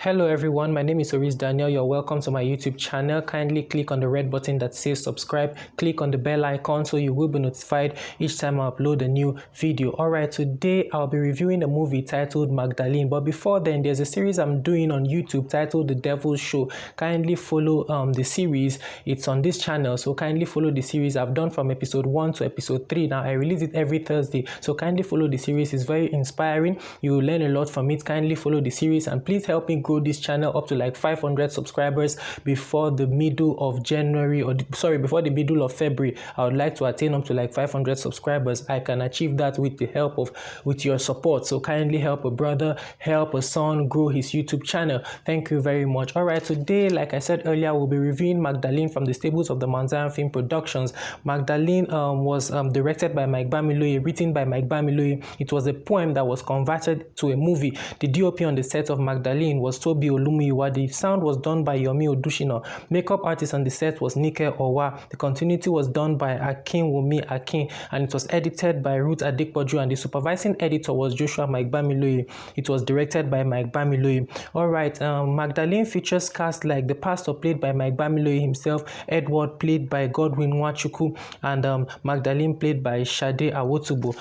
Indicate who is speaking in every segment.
Speaker 1: Hello everyone, my name is Oris Daniel. You're welcome to my YouTube channel. Kindly click on the red button that says subscribe. Click on the bell icon so you will be notified each time I upload a new video. Alright, today I'll be reviewing a movie titled Magdalene. But before then, there's a series I'm doing on YouTube titled The Devil's Show. Kindly follow the series. It's on this channel, so kindly follow the series. I've done from episode 1 to episode 3. Now I release it every Thursday, so kindly follow the series. It's very inspiring. You will learn a lot from it. Kindly follow the series and please help me grow this channel up to like 500 subscribers before the middle of January, or before the middle of February. I would like to attain up to like 500 subscribers. I can achieve that with the help with your support. So kindly help a brother, help a son grow his YouTube channel. Thank you very much. All right, today, like I said earlier, we'll be reviewing Magdalene from the stables of the Mountzion Film Productions. Magdalene was directed by Mike Bamiloye, written by Mike Bamiloye. It was a poem that was converted to a movie. The DOP on the set of Magdalene was Tobi Olumuyiwa. The sound was done by Yomi Odushina. Makeup artist on the set was Nike Owa. The continuity was done by Akinwumi Akin, and it was edited by Ruth Adekpoju, and the supervising editor was Joshua Mike Bamiloye. It was directed by Mike Bamiloye. Alright, Magdalene features cast like the pastor played by Mike Bamiloye himself, Edward played by Godwin Nwachukwu, and Magdalene played by Shade Awotubo.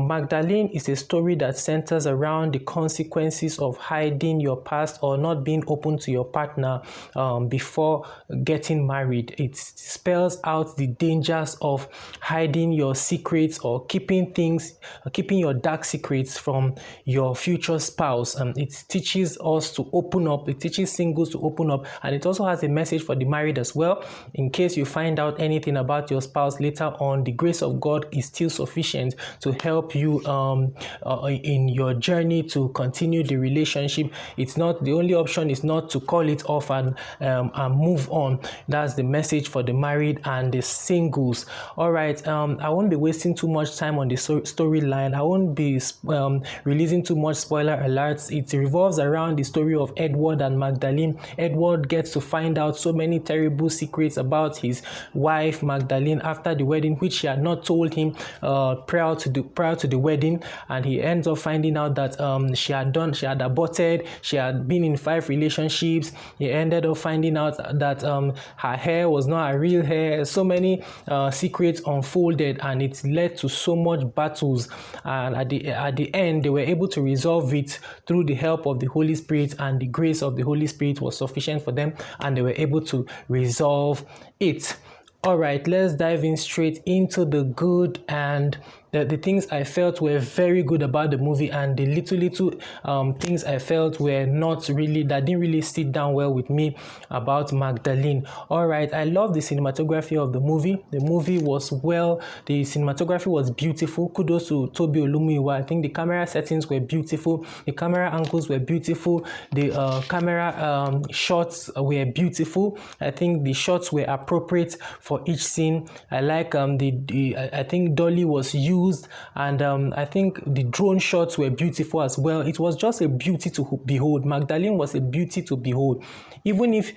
Speaker 1: Magdalene is a story that centers around the consequences of hiding your past or not being open to your partner before getting married. It spells out the dangers of hiding your secrets or keeping your dark secrets from your future spouse. It teaches us to open up. It teaches singles to open up, and it also has a message for the married as well. In case you find out anything about your spouse later on, the grace of God is still sufficient to help you in your journey to continue the relationship. It's not the only option is not to call it off and move on. That's the message for the married and the singles. All right, I won't be wasting too much time on the storyline. I won't be releasing too much spoiler alerts. It revolves around the story of Edward and Magdalene. Edward gets to find out so many terrible secrets about his wife Magdalene after the wedding, which she had not told him prior to the wedding, and he ends up finding out that she had aborted, she had been in 5 relationships. He ended up finding out that her hair was not her real hair. So many secrets unfolded, and it led to so much battles, and at the end they were able to resolve it through the help of the Holy Spirit, and the grace of the Holy Spirit was sufficient for them, and they were able to resolve it. All right, let's dive in straight into the good and the things I felt were very good about the movie, and the little things I felt were not really, that didn't really sit down well with me about Magdalene. All right, I love the cinematography of the movie. The movie was the cinematography was beautiful. Kudos to Tobi Olumuyiwa. I think the camera settings were beautiful. The camera angles were beautiful. The camera shots were beautiful. I think the shots were appropriate for each scene. I like I think dolly was used, and I think the drone shots were beautiful as well. It was just a beauty to behold. Magdalene was a beauty to behold. Even if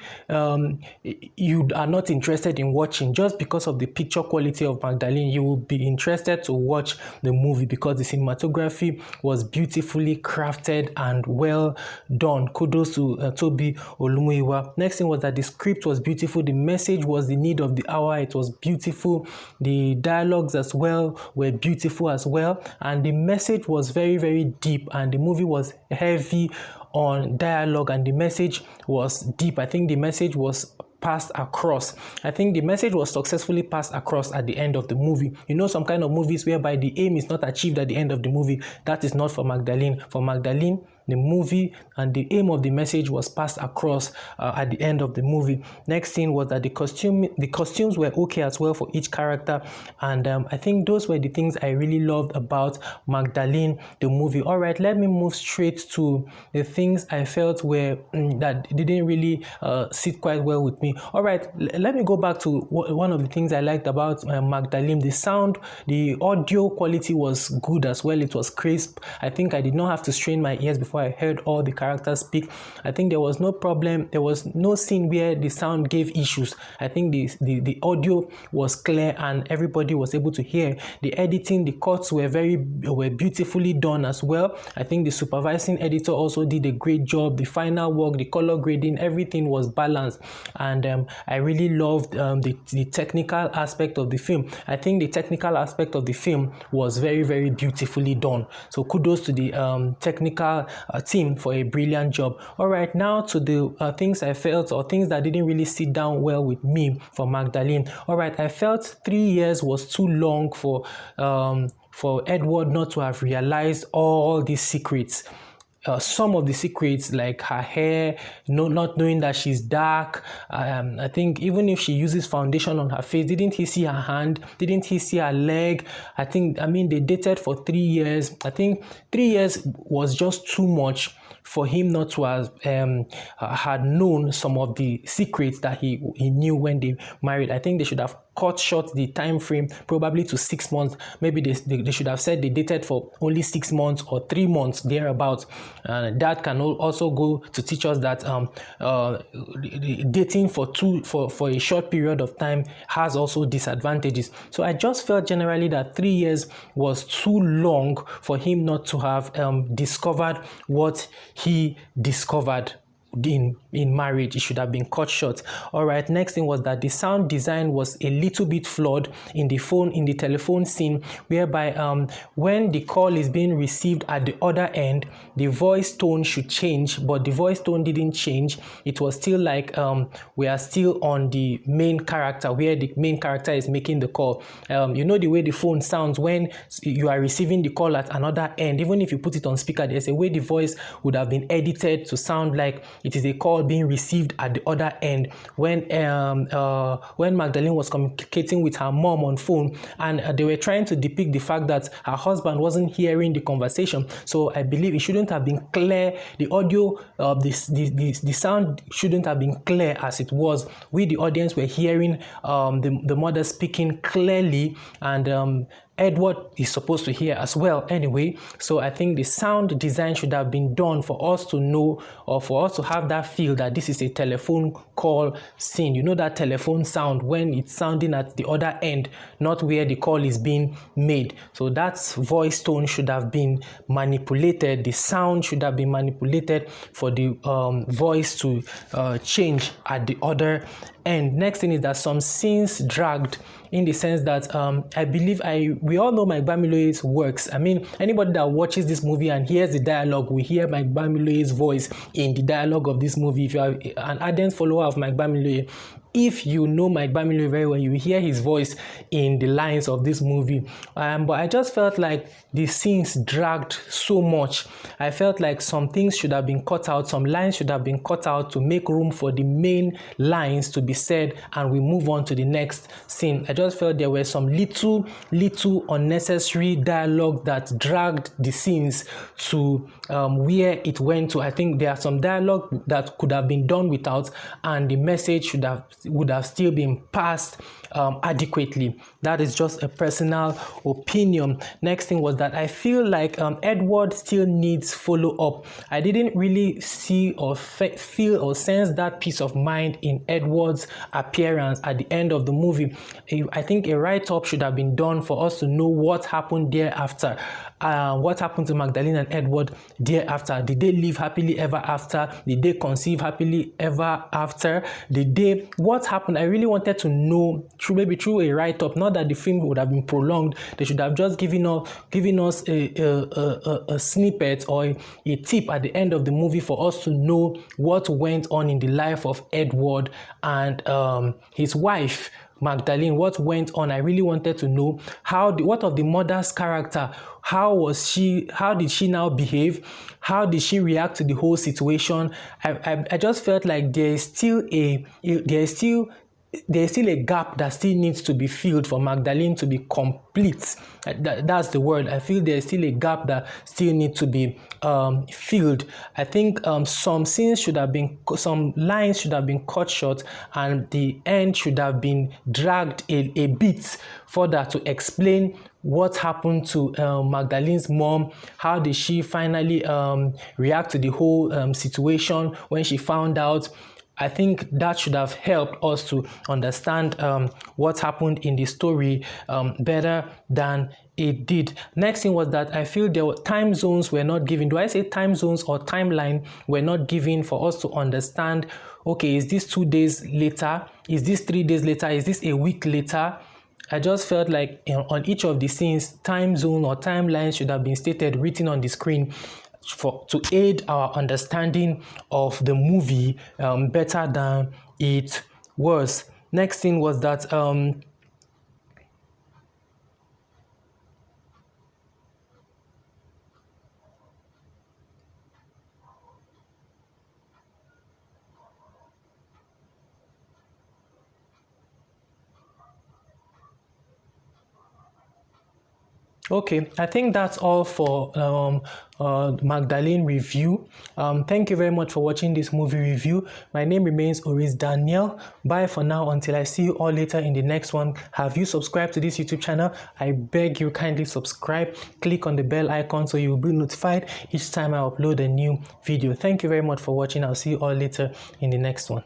Speaker 1: you are not interested in watching, just because of the picture quality of Magdalene, you will be interested to watch the movie because the cinematography was beautifully crafted and well done. Kudos to Tobi Olumuyiwa. Next thing was that the script was beautiful. The message was the need of the hour. It was beautiful. The dialogues as well were beautiful as well, and the message was very, very deep, and the movie was heavy on dialogue, and the message was deep. I think the message was passed across. I think the message was successfully passed across at the end of the movie. You know, some kind of movies whereby the aim is not achieved at the end of the movie. That is not for Magdalene. For Magdalene, the movie and the aim of the message was passed across at the end of the movie. Next thing was that the costumes were okay as well for each character, and I think those were the things I really loved about Magdalene, the movie. All right, let me move straight to the things I felt were that didn't really sit quite well with me. All right, let me go back to one of the things I liked about Magdalene. The sound, the audio quality was good as well. It was crisp. I think I did not have to strain my ears before before I heard all the characters speak. I think there was no problem. There was no scene where the sound gave issues. I think the audio was clear and everybody was able to hear. The editing, the cuts were beautifully done as well. I think the supervising editor also did a great job. The final work, the color grading, everything was balanced, and I really loved the technical aspect of the film. I think the technical aspect of the film was very, very beautifully done. So kudos to the technical team for a brilliant job. All right, now to the things I felt, or things that didn't really sit down well with me for Magdalene. All right, I felt 3 years was too long for Edward not to have realized all these secrets. Some of the secrets, like her hair, not knowing that she's dark. I think even if she uses foundation on her face, didn't he see her hand? Didn't he see her leg? I mean, they dated for 3 years. I think 3 years was just too much for him not to have had known some of the secrets that he knew when they married. I think they should have cut short the time frame probably to 6 months. Maybe they should have said they dated for only 6 months or 3 months thereabouts. That can also go to teach us that dating for a short period of time has also disadvantages. So I just felt generally that 3 years was too long for him not to have discovered what he discovered in marriage. It should have been cut short. All right, next thing was that the sound design was a little bit flawed in the telephone scene, whereby when the call is being received at the other end, the voice tone should change, but the voice tone didn't change. It was still like we are still on the main character, where the main character is making the call. You know the way the phone sounds when you are receiving the call at another end. Even if you put it on speaker, there's a way the voice would have been edited to sound like it is a call being received at the other end. When Magdalene was communicating with her mom on phone, and they were trying to depict the fact that her husband wasn't hearing the conversation. So I believe it shouldn't have been clear. The audio, the sound shouldn't have been clear as it was. We, the audience, were hearing the mother speaking clearly, and Edward is supposed to hear as well anyway. So I think the sound design should have been done for us to know, or for us to have that feel that this is a telephone call scene. You know that telephone sound when it's sounding at the other end, not where the call is being made. So that voice tone should have been manipulated. The sound should have been manipulated for the voice to change at the other end. Next thing is that some scenes dragged, in the sense that I believe we all know Mike Bamiloye's works. I mean, anybody that watches this movie and hears the dialogue will hear Mike Bamiloye's voice in the dialogue of this movie. If you are an ardent follower of Mike Bamiloye, if you know Mike Bamiloye very well, you will hear his voice in the lines of this movie. But I just felt like the scenes dragged so much. I felt like some things should have been cut out, some lines should have been cut out to make room for the main lines to be said, and we move on to the next scene. I just felt there were some little unnecessary dialogue that dragged the scenes to where it went to. I think there are some dialogue that could have been done without, and the message would have still been passed adequately. That is just a personal opinion. Next thing was that I feel like Edward still needs follow-up. I didn't really see or feel or sense that peace of mind in Edward's appearance at the end of the movie. I think a write-up should have been done for us to know what happened thereafter. What happened to Magdalene and Edward thereafter? Did they live happily ever after? Did they conceive happily ever after? What happened? I really wanted to know, through a write-up. Not that the film would have been prolonged. They should have just given us a snippet or a tip at the end of the movie for us to know what went on in the life of Edward and his wife Magdalene. What went on? I really wanted to know what of the mother's character. How did she now behave? How did she react to the whole situation? I just felt like there is still there's still a gap that still needs to be filled for Magdalene to be complete. That's the word. I feel there's still a gap that still needs to be filled. I think some lines should have been cut short, and the end should have been dragged a bit further to explain what happened to Magdalene's mom. How did she finally react to the whole situation when she found out? I think that should have helped us to understand what happened in the story better than it did. Next thing was that I feel there were time zones were not given. Do I say time zones or timeline were not given for us to understand, okay, is this 2 days later? Is this 3 days later? Is this a week later? I just felt like on each of the scenes, time zone or timeline should have been stated, written on the screen, to aid our understanding of the movie better than it was. Next thing was that okay, I think that's all for Magdalene review. Thank you very much for watching this movie review. My name remains Oris Daniel. Bye for now until I see you all later in the next one. Have you subscribed to this YouTube channel? I beg you kindly subscribe. Click on the bell icon so you will be notified each time I upload a new video. Thank you very much for watching. I'll see you all later in the next one.